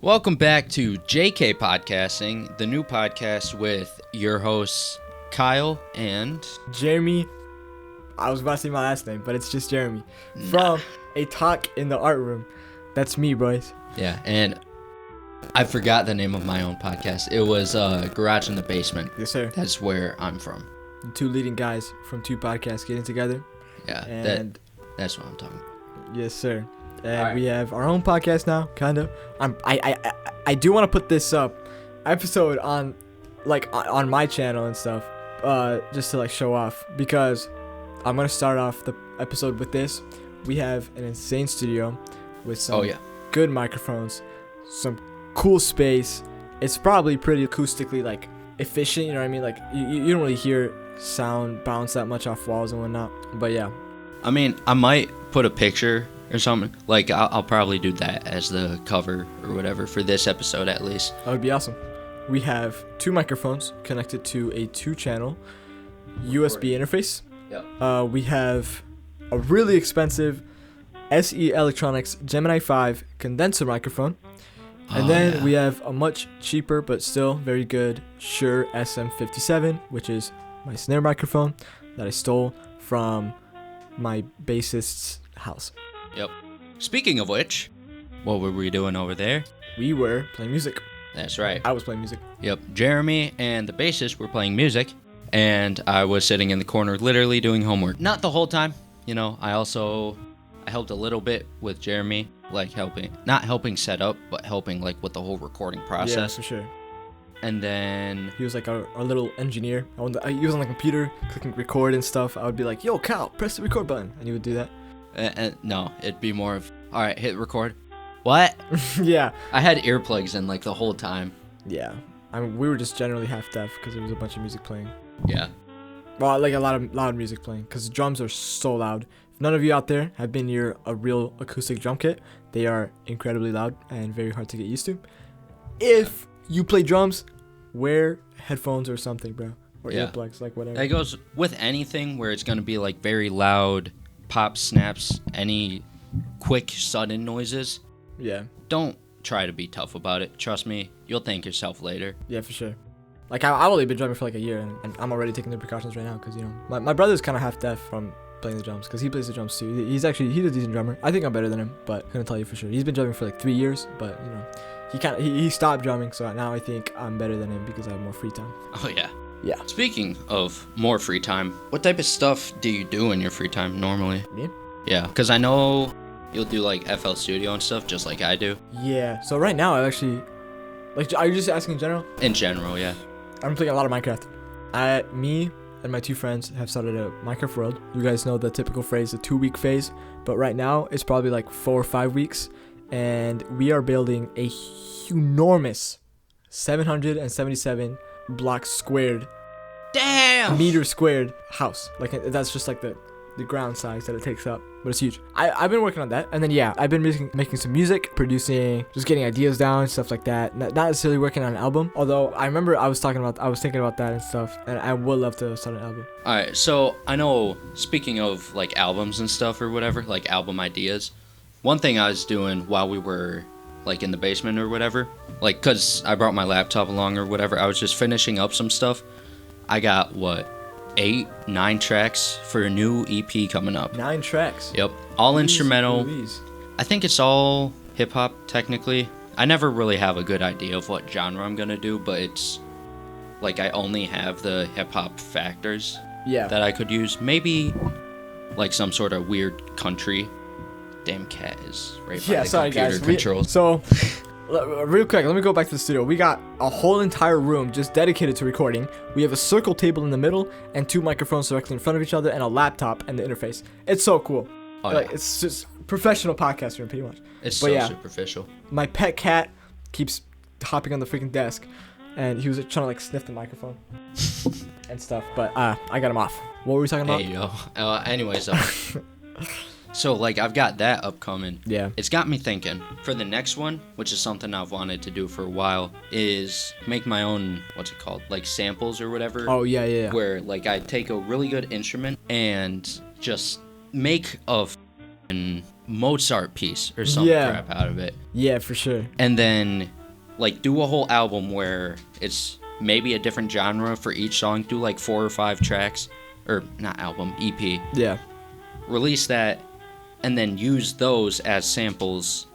Welcome back to JK Podcasting, the new podcast with your hosts, Kyle and Jeremy. I was about to say my last name, but it's just Jeremy. From A Talk in the Art Room. That's me, boys. Yeah, and I forgot the name of my own podcast. It was Garage in the Basement. Yes, sir. That's where I'm from. The two leading guys from two podcasts getting together. Yeah, And that's what I'm talking about. yes, sir. And All right. we have our own podcast now, kind of. I do want to put this episode on my channel and stuff, just to like show off, because I'm gonna start off the episode with this. We have an insane studio with some good microphones, some cool space. It's probably pretty acoustically like efficient, you know what I mean? Like you don't really hear sound bounce that much off walls and whatnot. But yeah. I mean, I might put a picture or something. Like, I'll probably do that as the cover or whatever for this episode at least. That would be awesome. We have two microphones connected to a 2-channel USB interface. Yep. We have a really expensive SE Electronics Gemini 5 condenser microphone. And then we have a much cheaper but still very good Shure SM57, which is my snare microphone that I stole from my bassist's house. Yep. Speaking of which, what were we doing over there? We were playing music. That's right. I was playing music. Yep. Jeremy and the bassist were playing music, and I was sitting in the corner literally doing homework. Not the whole time. You know, I helped a little bit with Jeremy, like not helping set up, but helping like with the whole recording process. Yeah, for sure. And then He was like our little engineer. He was on the computer clicking record and stuff. I would be like, yo, Cal, press the record button. And he would do that. no, it'd be more of, all right, hit record. What? Yeah. I had earplugs in like the whole time. Yeah. I mean, we were just generally half deaf because there was a bunch of music playing. Yeah. Well, like a lot of loud music playing because drums are so loud. If none of you out there have been near a real acoustic drum kit, they are incredibly loud and very hard to get used to. If you play drums, wear headphones or something, bro. Or earplugs, like whatever. That goes with anything where it's going to be like very loud pop snaps, any quick sudden noises. Yeah. Don't try to be tough about it. Trust me, you'll thank yourself later. Yeah, for sure. Like, I've only been drumming for like a year, and I'm already taking the precautions right now because, you know, my brother's kind of half deaf from playing the drums because he plays the drums too. He's a decent drummer. I think I'm better than him, but couldn't tell you for sure. He's been drumming for like 3 years, but, you know, he stopped drumming, so now I think I'm better than him because I have more free time. Oh, yeah. Yeah. Speaking of more free time, what type of stuff do you do in your free time normally? Me? Yeah, because I know you'll do like FL Studio and stuff just like I do. Yeah. So right now, I actually, like, are you just asking in general? In general, yeah. I'm playing a lot of Minecraft. Me and my two friends have started a Minecraft world. You guys know the typical phrase, the 2-week phase. But right now, it's probably like 4 or 5 weeks. And we are building a enormous 777 block squared, meter squared house. Like, that's just like the ground size that it takes up, but it's huge. I've been working on that, and then I've been making some music, producing, just getting ideas down, stuff like that. Not necessarily working on an album, although I remember I was thinking about that and stuff, and I would love to start an album. All right, so I know, speaking of like albums and stuff or whatever, like album ideas, one thing I was doing while we were like in the basement or whatever, like cause I brought my laptop along or whatever, I was just finishing up some stuff. I got 8-9 tracks for a new EP coming up. 9 tracks. Yep, all instrumental. Louise. I think it's all hip hop technically. I never really have a good idea of what genre I'm gonna do, but it's like I only have the hip hop factors that I could use. Maybe like some sort of weird country. Damn cat is right by the computer controls. So, real quick, let me go back to the studio. We got a whole entire room just dedicated to recording. We have a circle table in the middle and 2 microphones directly in front of each other and a laptop and the interface. It's so cool. It's just professional podcast room, pretty much. It's superficial. My pet cat keeps hopping on the freaking desk, and he was trying to like sniff the microphone and stuff. But I got him off. What were we talking about? Hey yo. Anyways, so like I've got that upcoming. Yeah. It's got me thinking for the next one, which is something I've wanted to do for a while, is make my own, what's it called, like samples or whatever. Oh yeah. Where like I take a really good instrument and just make a Mozart piece or some Yeah. crap out of it. Yeah, for sure. And then like do a whole album where it's maybe a different genre for each song. Do like 4 or 5 tracks, or not album, EP. Yeah. Release that, and then use those as samples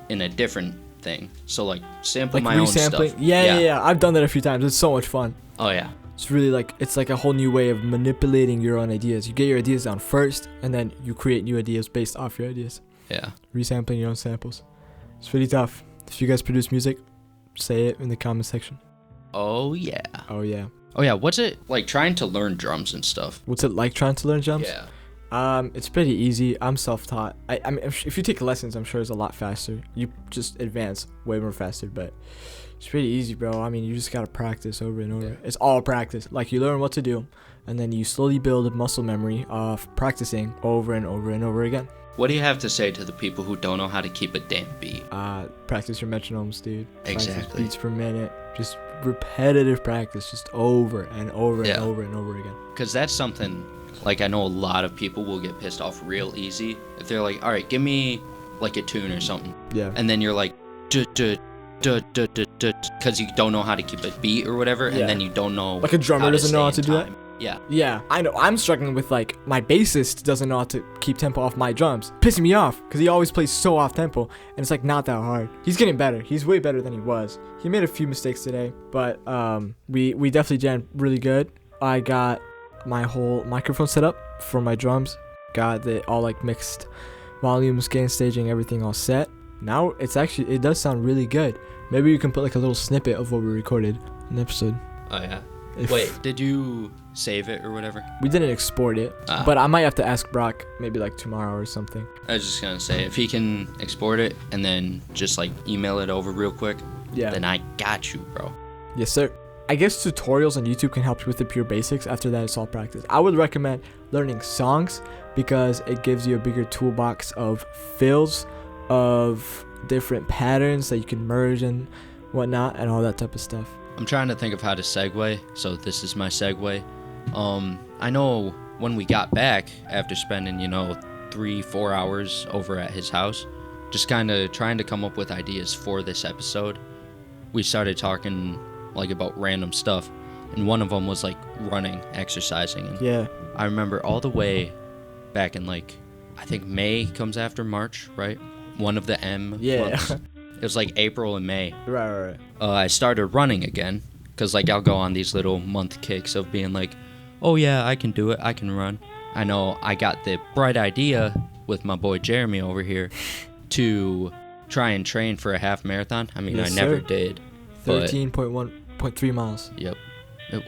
in a different thing. So like sample Like my own stuff. resampling. Yeah. I've done that a few times. It's so much fun. Oh yeah. It's really like, it's like a whole new way of manipulating your own ideas. You get your ideas down first, and then you create new ideas based off your ideas. Yeah. Resampling your own samples. It's pretty tough. If you guys produce music, say it in the comment section. Oh yeah. Oh yeah. Oh yeah. What's it like trying to learn drums and stuff? What's it like trying to learn drums? Yeah. It's pretty easy. I'm self-taught. I mean, if you take lessons, I'm sure it's a lot faster. You just advance way more faster, but it's pretty easy, bro. I mean, you just gotta practice over and over. Yeah. It's all practice. Like, you learn what to do, and then you slowly build muscle memory of practicing over and over and over again. What do you have to say to the people who don't know how to keep a damn beat? Practice your metronomes, dude. Practice Exactly. beats per minute. Just repetitive practice, just over and over Yeah. and over and over again. Because that's something, like, I know a lot of people will get pissed off real easy if they're like, all right, give me like a tune or something, Yeah. and then you're like because you don't know how to keep a beat or whatever, Yeah. and then you don't know, Like a drummer how to doesn't know stay how to in do that? time. Yeah. Yeah, I know. I'm struggling with, like, my bassist doesn't know how to keep tempo off my drums. Pissing me off because he always plays so off tempo, and it's like not that hard. He's getting better. He's way better than he was. He made a few mistakes today, but we definitely jammed really good. I got my whole microphone set up for my drums. Got it all like mixed volumes, gain staging, everything all set. Now it does sound really good. Maybe you can put like a little snippet of what we recorded in the episode. Oh yeah. If- Wait, did you save it or whatever? We didn't export it, but I might have to ask Brock maybe like tomorrow or something. I was just gonna say, if he can export it and then just like email it over real quick, Yeah. then I got you, bro. Yes, sir. I guess tutorials on YouTube can help you with the pure basics. After that, it's all practice. I would recommend learning songs because it gives you a bigger toolbox of fills, of different patterns that you can merge and whatnot, and all that type of stuff. I'm trying to think of how to segue, so this is my segue. I know when we got back after spending, 3-4 hours over at his house, just kind of trying to come up with ideas for this episode, we started talking like about random stuff, and one of them was like running, exercising. And Yeah. I remember all the way back in like, I think May comes after March, right? One of the M Yeah. months. It was like April and May. Right. I started running again, because like I'll go on these little month kicks of being like, oh yeah, I can do it, I can run. I know I got the bright idea with my boy Jeremy over here to try and train for a half marathon. I mean, Yes, I never sir. did. But 13.1.3 miles. yep.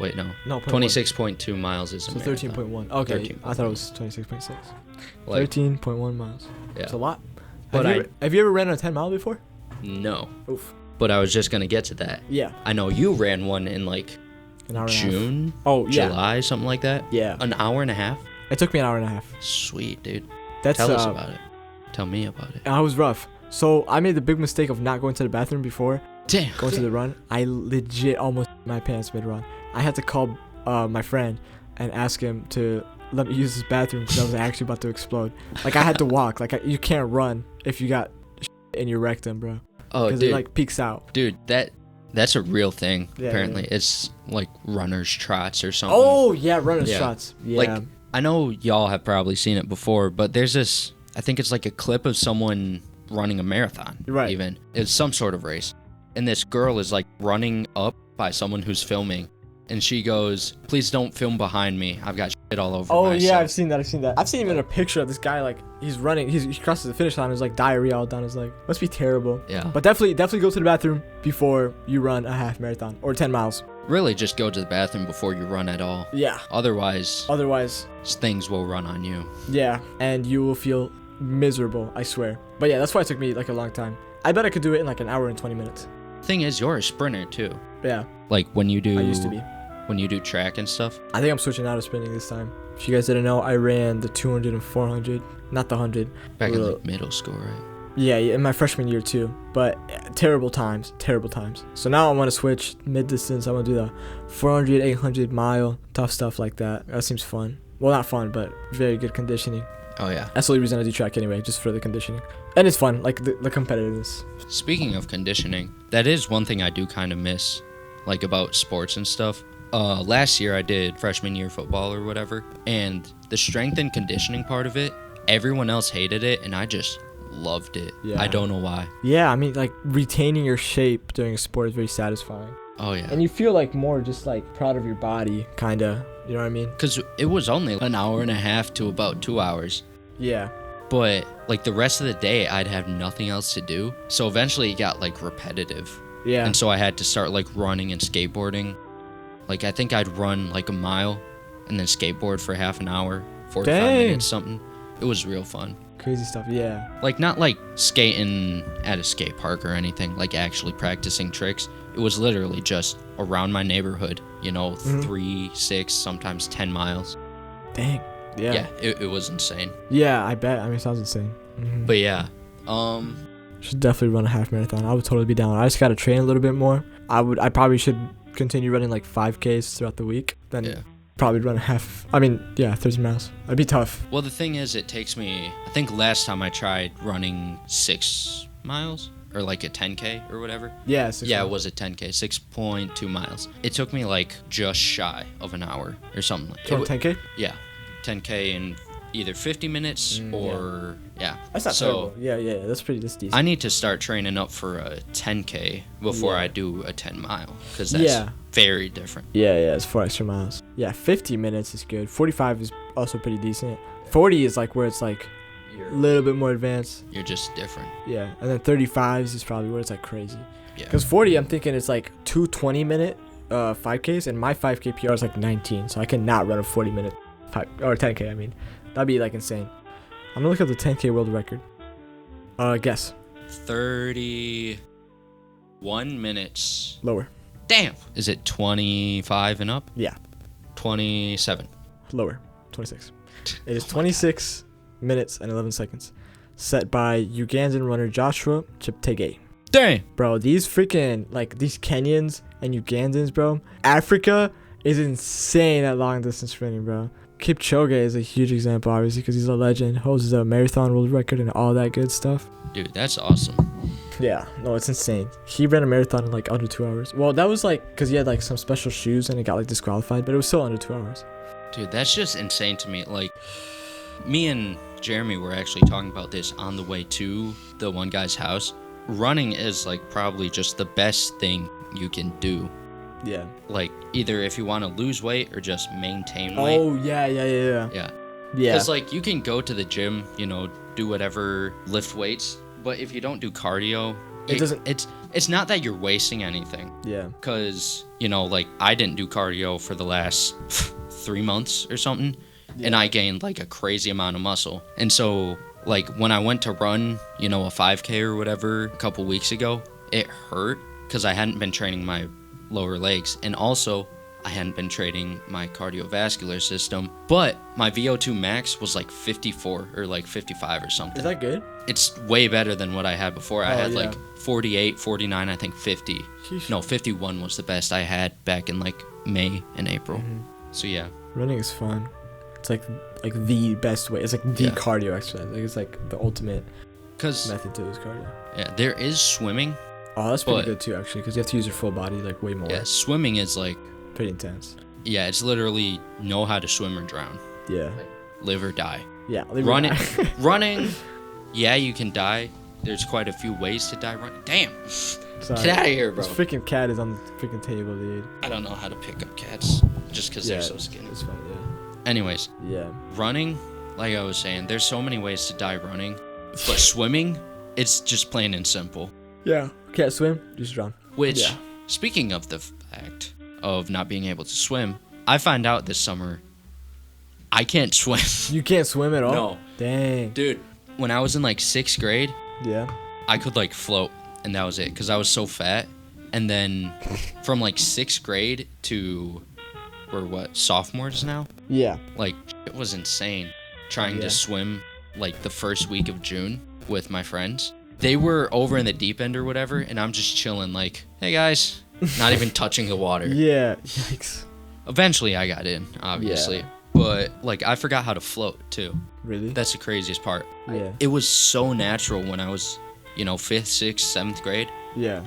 Wait, no. No, 26.2 miles is a So marathon. 13.1. Okay. 13.1. I thought it was 26.6. Like, 13.1 miles. yeah. It's a lot. But Have you ever ran a 10 mile before? No. Oof. But I was just gonna get to that. Yeah. I know you ran one in like An hour and a half. June, Oh, yeah. July, something like that. Yeah. An hour and a half. It took me an hour and a half. Sweet, dude. That's Tell us about it. Tell me about it. I was rough. So I made the big mistake of not going to the bathroom before Damn. going to the run. I legit almost my pants mid-run. I had to call my friend and ask him to let me use his bathroom because I was actually about to explode. Like, I had to walk. Like, you can't run if you got in your rectum, bro. Oh, Because dude. it like peaks out. Dude, that's a real thing. Yeah, apparently, yeah. It's like runner's trots or something. Oh yeah, runner's Yeah. shots. Yeah. Like, I know y'all have probably seen it before, but there's this. I think it's like a clip of someone running a marathon. Right. Even it's some sort of race, and this girl is like running up by someone who's filming, and she goes, "Please don't film behind me. I've got shit all over Oh myself." yeah, I've seen that. I've seen even a picture of this guy, like, he's running. He crosses the finish line. There's like diarrhea all down his leg. Must be terrible. Yeah. But definitely go to the bathroom before you run a half marathon or 10 miles. Really, just go to the bathroom before you run at all. Yeah. Otherwise, Otherwise, things will run on you. yeah, and you will feel miserable, I swear. But yeah, that's why it took me like a long time. I bet I could do it in like an hour and 20 minutes. Thing is, you're a sprinter too. Yeah, Like when you do. I used to be. When you do track and stuff. I think I'm switching out of sprinting this time. If you guys didn't know, I ran the 200 and 400, not the 100. Back in Well, like middle school, right? Yeah, in my freshman year too. But terrible times. So now I want to switch mid-distance. I want to do the 400, 800 mile, tough stuff like that. That seems fun. Well, not fun, but very good conditioning. Oh yeah. That's the only reason I do track anyway, just for the conditioning. And it's fun, like the competitiveness. Speaking of conditioning, that is one thing I do kind of miss, like about sports and stuff. Last year I did freshman year football or whatever, and the strength and conditioning part of it, everyone else hated it, and I just loved it. Yeah. I don't know why. Yeah, I mean, like retaining your shape during a sport is very satisfying. Oh yeah. And you feel like more just like proud of your body, kind of. You know what I mean? Because it was only an hour and a half to about 2 hours. Yeah. But like the rest of the day, I'd have nothing else to do. So eventually it got like repetitive. Yeah. And so I had to start like running and skateboarding. Like I think I'd run like a mile and then skateboard for half an hour, 45 minutes, something. It was real fun. Crazy stuff, yeah. Like not like skating at a skate park or anything, like actually practicing tricks. It was literally just around my neighborhood, 3, 6, sometimes 10 miles. Dang. Yeah. Yeah, it was insane. Yeah, I bet. I mean, it sounds insane. But yeah, should definitely run a half marathon. I would totally be down. I just gotta train a little bit more. I probably should continue running like 5Ks throughout the week. Then probably run a half. 30 miles. It'd be tough. Well, the thing is, it takes me, I think last time I tried running 6 miles or like a 10K or whatever. Yeah, it was a 10K, 6.2 miles. It took me like just shy of an hour or something like that. 10K? Yeah, 10K in either 50 minutes or, yeah. That's not terrible. Yeah, that's decent. I need to start training up for a 10K before I do a 10 mile because that's very different. Yeah, it's 4 extra miles. Yeah, 50 minutes is good. 45 is also pretty decent. 40 is like where it's like a little bit more advanced. You're just different. Yeah, and then 35s is probably where it's like crazy. Yeah. Because 40, I'm thinking it's like 2 20-minute 5Ks, and my 5K PR is like 19, so I cannot run a 40-minute 10K. I mean, that'd be like insane. I'm gonna look at the 10K world record. Guess. 31 minutes. Lower. Damn. Is it 25 and up? Yeah. 27. Lower. 26. It is 26 minutes and 11 seconds. Set by Ugandan runner Joshua Cheptegei. Dang. Bro, these freaking, like, these Kenyans and Ugandans, bro. Africa is insane at long distance sprinting, bro. Kipchoge is a huge example, obviously, because he's a legend. Holds the marathon world record and all that good stuff. Dude, that's awesome. Yeah, no, it's insane. He ran a marathon in like under 2 hours. Well, that was like because he had like some special shoes and it got like disqualified, but it was still under 2 hours. Dude, that's just insane to me. Like, me and Jeremy were actually talking about this on the way to the one guy's house. Running is like probably just the best thing you can do. Yeah. Like, either if you want to lose weight or just maintain weight. Oh, yeah. Yeah. Because, like, you can go to the gym, do whatever, lift weights. But if you don't do cardio, it's not that you're wasting anything. Yeah. Because, like, I didn't do cardio for the last 3 months or something. Yeah. And I gained, like, a crazy amount of muscle. And so, like, when I went to run, a 5K or whatever a couple weeks ago, it hurt because I hadn't been training my lower legs, and also I hadn't been training my cardiovascular system, but my VO2 max was like 54 or like 55 or something. Is that good? It's way better than what I had before. I had like 48, 49, I think 50. Sheesh. No, 51 was the best I had back in like May and April. So yeah, running is fun. It's like the best way. It's like the cardio exercise. Like it's like the ultimate method to this cardio. Yeah, there is swimming. Oh, that's pretty good too, actually, because you have to use your full body like way more. Yeah, swimming is like pretty intense. Yeah, it's literally know how to swim or drown. Yeah. Like, live or die. Yeah, running. Yeah, you can die. There's quite a few ways to die running. Damn. Sorry. Get out of here, bro. This freaking cat is on the freaking table, dude. I don't know how to pick up cats just because they're so skinny. It's fine, yeah. Anyways. Yeah. Running, like I was saying, there's so many ways to die running, but swimming, it's just plain and simple. Yeah. Can't swim, just drown. Which, speaking of the fact of not being able to swim, I found out this summer I can't swim. You can't swim at all? No. Dang. Dude, when I was in like 6th grade, I could like float, and that was it, because I was so fat. And then from like 6th grade to, we're sophomores now? Yeah. Like, it was insane trying to swim like the first week of June with my friends. They were over in the deep end or whatever, and I'm just chilling like, hey guys, not even touching the water. Yeah, yikes. Eventually I got in, obviously. but like I forgot how to float too. Really? That's the craziest part. Yeah. It was so natural when I was, 5th, 6th, 7th grade, Yeah.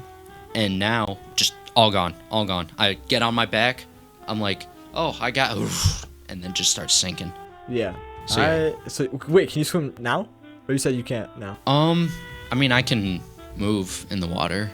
and now just all gone, all gone. I get on my back, I'm like, oh, I got, and then just start sinking. Yeah. So, yeah. So wait, can you swim now? Or you said you can't now? I mean, I can move in the water,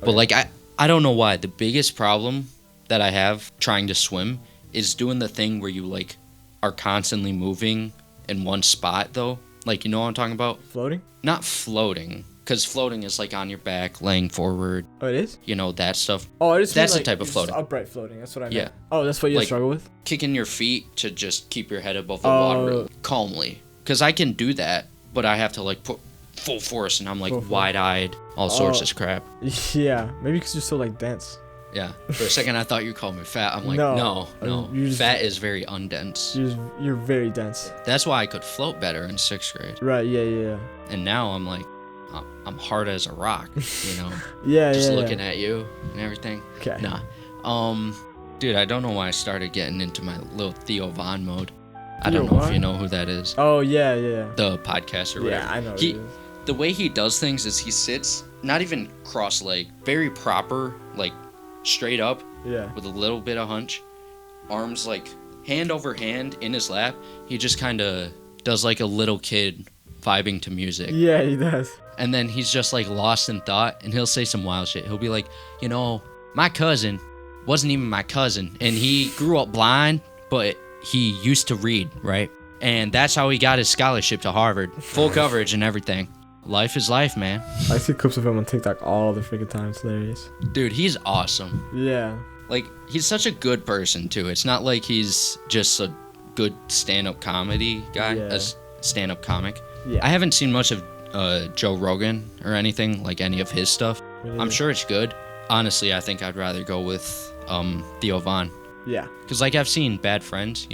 but Okay. like I don't know why. The biggest problem that I have trying to swim is doing the thing where you like are constantly moving in one spot though. Like, you know what I'm talking about? Floating? Not floating, because floating is like on your back, laying forward, Oh, it is? that stuff. Oh, I just That's mean, the type of just floating. upright floating. That's what I meant. Yeah. Oh, that's what you Like- struggle with? Kicking your feet to just keep your head above the Oh. water calmly. Because I can do that, but I have to like put full force, and I'm like Full force. wide-eyed, all sorts Oh. of crap. Yeah. Maybe because you're so like dense. Yeah. For a second, I thought you called me fat. I'm like, No. no. You just- Fat is very undense. You're very dense. That's why I could float better in 6th grade. Right. Yeah. And now I'm like, I'm hard as a rock, Yeah. just yeah, looking at you and everything. Okay. Nah. Dude, I don't know why I started getting into my little Theo Von mode. I don't Theo know if Von? you know who that is. Oh yeah. The podcaster, or whatever. Yeah, I know. He- It is. The way he does things is he sits, not even cross-legged, very proper, like straight up Yeah. with a little bit of hunch, arms like hand over hand in his lap. He just kind of does like a little kid vibing to music. Yeah, he does. And then he's just like lost in thought, and he'll say some wild shit. He'll be like, my cousin wasn't even my cousin, and he grew up blind, but he used to read, right? And that's how he got his scholarship to Harvard. Full coverage and everything. Life is life, man. I see clips of him on TikTok all the freaking time. It's hilarious. Dude, he's awesome. Yeah. Like, he's such a good person, too. It's not like he's just a good stand-up comedy guy, Yeah. a stand-up comic. Yeah. I haven't seen much of Joe Rogan or anything, like any of his stuff. Really? I'm sure it's good. Honestly, I think I'd rather go with Theo Von. Yeah. Because, like, I've seen Bad Friends,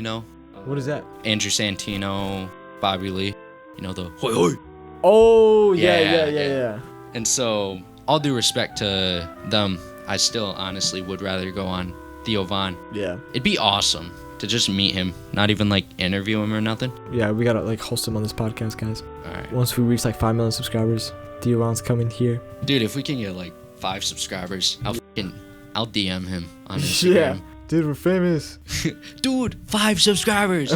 What is that? Andrew Santino, Bobby Lee, the hoi hoi. Oh yeah. Yeah. And so, all due respect to them, I still honestly would rather go on Theo Von. Yeah. It'd be awesome to just meet him, not even like interview him or nothing. Yeah. We gotta like host him on this podcast, guys. All right. Once we reach like 5 million subscribers, Dion's coming here. Dude, if we can get like 5 subscribers, I'll DM him on Instagram. Yeah. Dude, we're famous. Dude, 5 subscribers.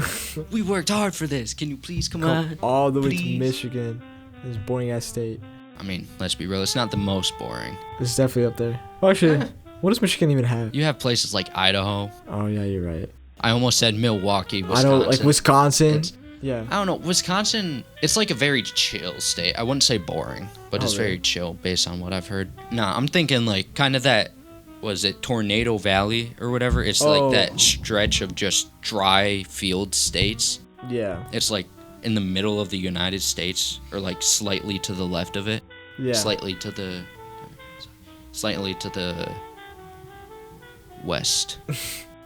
We worked hard for this. Can you please come on? all the way to please. Michigan. This boring ass state. I mean, let's be real. It's not the most boring. This is definitely up there. Well, actually, what does Michigan even have? You have places like Idaho. Oh yeah, you're right. I almost said Milwaukee, Wisconsin. I know, like Wisconsin. It's- Yeah. I don't know. Wisconsin, it's like a very chill state. I wouldn't say boring, but Oh, it's very really? chill based on what I've heard. Nah, I'm thinking like kind of that, was it Tornado Valley or whatever? It's Oh. like that stretch of just dry field states. Yeah. It's like in the middle of the United States, or like slightly to the left of it. Yeah. Slightly to the west.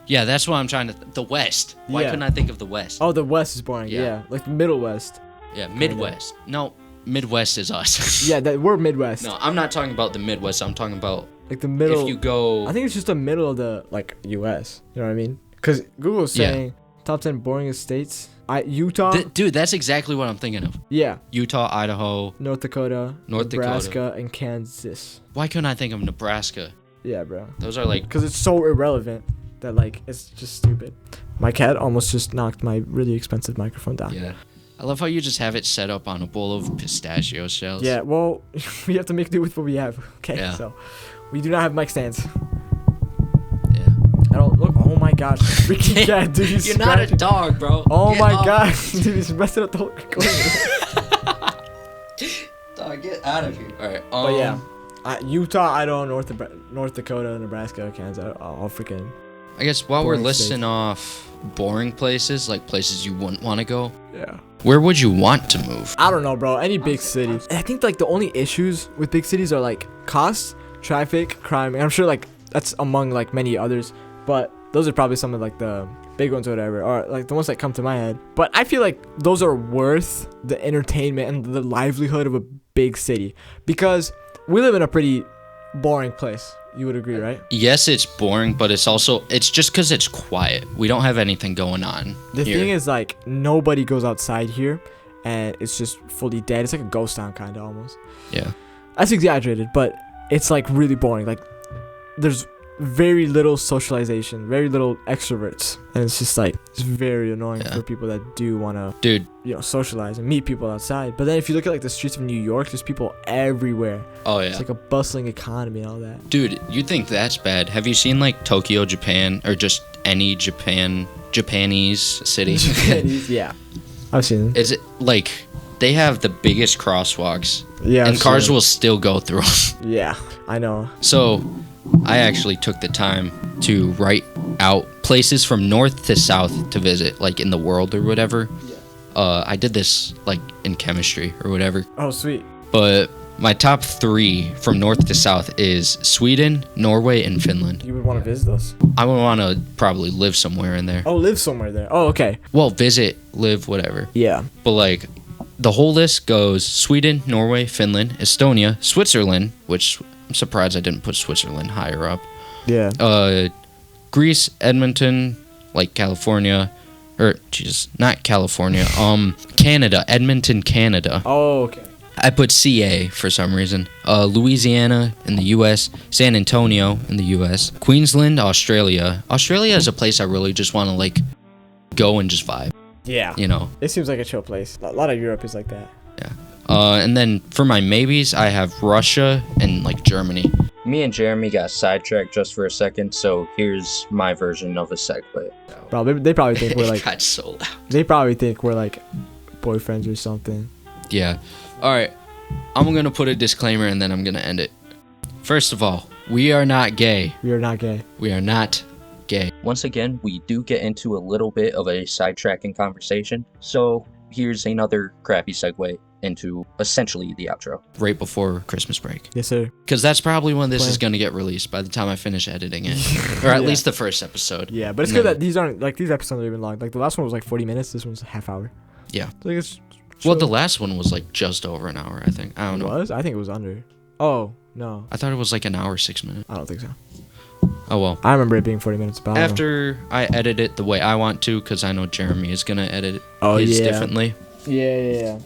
Yeah, that's what I'm trying to. The West. Why Yeah. couldn't I think of the West? Oh, the West is boring. Yeah. Yeah. Like the Middle West. Yeah, Midwest. No, Midwest is us. Yeah, that we're Midwest. No, I'm not talking about the Midwest. I'm talking about Like the middle. if you go. I think it's just the middle of the like U.S. You know what I mean? Because Google's Yeah. saying top 10 boringest states. Utah. Dude, that's exactly what I'm thinking of. Yeah. Utah, Idaho. North Dakota. North Dakota. Nebraska and Kansas. Why couldn't I think of Nebraska? Yeah, bro. Those are like. Because it's so irrelevant that like it's just stupid. My cat almost just knocked my really expensive microphone down. Yeah. I love how you just have it set up on a bowl of pistachio shells. Yeah, well, we have to make do with what we have. Okay, Yeah. so we do not have mic stands. Yeah. I don't look. Oh my gosh, freaking cat, dude! He's You're not a scratching. dog, bro. Oh Get my off. gosh, dude! He's messing up the whole recording. Dog, get out of here. All right. But yeah, Utah, Idaho, North Dakota, Nebraska, Kansas, all freaking. I guess while Boring we're listing off boring places, like places you wouldn't want to go, Yeah. where would you want to move? I don't know, bro. Any big city. I think like the only issues with big cities are like costs, traffic, crime. And I'm sure like that's among like many others, but those are probably some of like the big ones or whatever, or like the ones that come to my head. But I feel like those are worth the entertainment and the livelihood of a big city because we live in a pretty boring place. You would agree, right? Yes, it's boring, but it's just because it's quiet. We don't have anything going on. The here. thing is, like, nobody goes outside here, and it's just fully dead. It's like a ghost town, kind of, almost. Yeah. That's exaggerated, but it's, like, really boring. Like, there's very little socialization, very little extroverts, and it's just, like, it's very annoying for people that do want to, dude, socialize and meet people outside. But then if you look at, like, the streets of New York, there's people everywhere. Oh, yeah. It's like a bustling economy and all that. Dude, you think that's bad? Have you seen, like, Tokyo, Japan, or just any Japanese city? Japanese, yeah. I've seen them. Is it, like, they have the biggest crosswalks. Yeah. And cars will still go through them. Yeah, I know. So, I actually took the time to write out places from north to south to visit, like, in the world or whatever. Yeah. I did this, like, in chemistry or whatever. Oh, sweet. But my top 3 from north to south is Sweden, Norway, and Finland. You would want to visit those? I would want to probably live somewhere in there. Oh, live somewhere there. Oh, okay. Well, visit, live, whatever. Yeah. But, like, the whole list goes Sweden, Norway, Finland, Estonia, Switzerland, which I'm surprised I didn't put Switzerland higher up. Yeah. Greece, Edmonton, like California, or not California. Canada, Edmonton, Canada. Oh, okay. I put CA for some reason. Louisiana in the U.S., San Antonio in the U.S., Queensland, Australia. Australia is a place I really just want to, like, go and just vibe. Yeah. You know. It seems like a chill place. A lot of Europe is like that. Yeah. And then for my maybes, I have Russia and, like, Germany. Me and Jeremy got sidetracked just for a second, so here's my version of a segue. Bro, they probably think we're like. Got so loud. They probably think we're like boyfriends or something. Yeah. All right. I'm gonna put a disclaimer and then I'm gonna end it. First of all, we are not gay. We are not gay. We are not gay. Once again, we do get into a little bit of a sidetracking conversation, so here's another crappy segue into essentially the outro right before Christmas break. Yes, sir. Because that's probably when this is going to get released by the time I finish editing it, or at least the first episode. Yeah, but it's good that these episodes aren't even long. Like the last one was like 40 minutes. This one's a half hour. Yeah. So it's well, the last one was like just over an hour, I think. I don't know. Was? I think it was under. Oh no. I thought it was like an hour 6 minutes. I don't think so. Oh well. I remember it being 40 minutes. But after I edit it the way I want to, because I know Jeremy is gonna edit it differently. Yeah.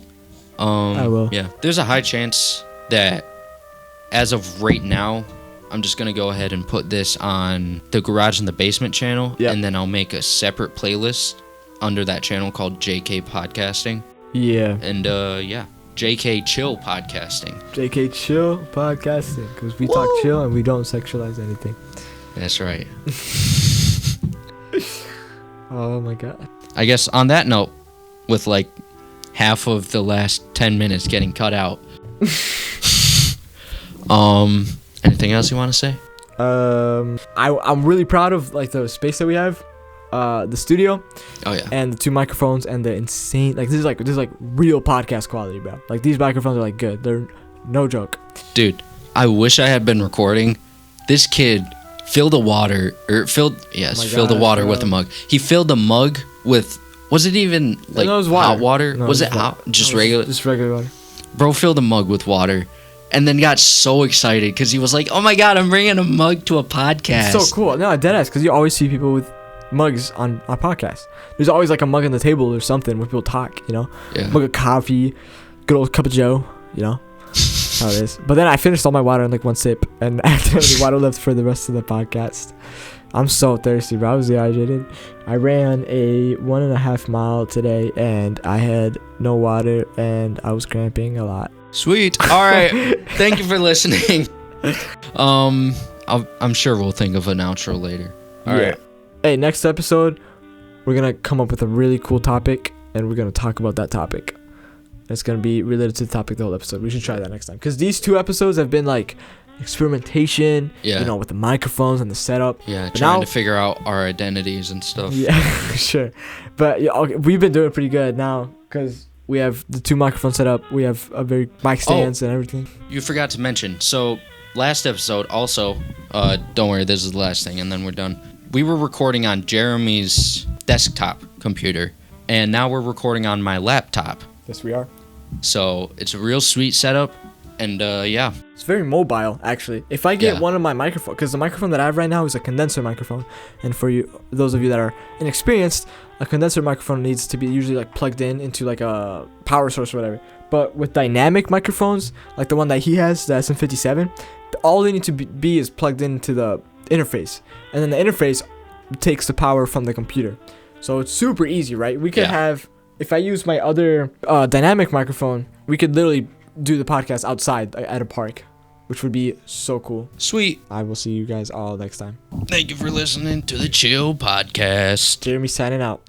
I will. Yeah. There's a high chance that as of right now, I'm just gonna go ahead and put this on the Garage in the Basement channel, and then I'll make a separate playlist under that channel called JK Podcasting. Yeah. And JK Chill Podcasting. JK Chill Podcasting, because we talk chill and we don't sexualize anything. That's right. Oh my god. I guess on that note, with like half of the last 10 minutes getting cut out. Anything else you want to say? I'm really proud of like the space that we have, the studio. Oh yeah. And the 2 microphones and the insane this is like real podcast quality, bro. Like these microphones are like good. They're no joke. Dude, I wish I had been recording. This kid filled the water with a mug. He filled the mug with. Was it even like hot water? No, was it hot? Just regular? Just regular water. Bro filled a mug with water and then got so excited because he was like, oh my God, I'm bringing a mug to a podcast. It's so cool. No, deadass, because you always see people with mugs on podcasts. There's always like a mug on the table or something when people talk, you know? Yeah. Mug of coffee, good old cup of joe, you know? How it is. But then I finished all my water in like one sip and I had the water left for the rest of the podcast. I'm so thirsty, bro. I was dehydrated. I ran a 1.5 mile today and I had no water and I was cramping a lot. Sweet. All right. Thank you for listening. I'm sure we'll think of an outro later. All right. Hey, next episode, we're going to come up with a really cool topic and we're going to talk about that topic. It's going to be related to the topic the whole episode. We should try that next time. Because these 2 episodes have been like experimentation, you know, with the microphones and the setup. Yeah, trying to figure out our identities and stuff. Yeah, sure. But yeah, okay, we've been doing pretty good now because we have the 2 microphones set up. We have a very mic stands and everything. You forgot to mention. So last episode also, don't worry, this is the last thing and then we're done. We were recording on Jeremy's desktop computer and now we're recording on my laptop. Yes, we are. So it's a real sweet setup. And yeah. It's very mobile, actually. If I get Yeah. one of my microphones, because the microphone that I have right now is a condenser microphone, and for those of you that are inexperienced, a condenser microphone needs to be usually like plugged into like a power source or whatever. But with dynamic microphones, like the one that he has, the SM57, all they need to be is plugged into the interface, and then the interface takes the power from the computer. So it's super easy, right? We could have, if I use my other dynamic microphone, we could literally do the podcast outside at a park, which would be so cool. Sweet. I will see you guys all next time. Thank you for listening to the Chill Podcast. Jeremy signing out.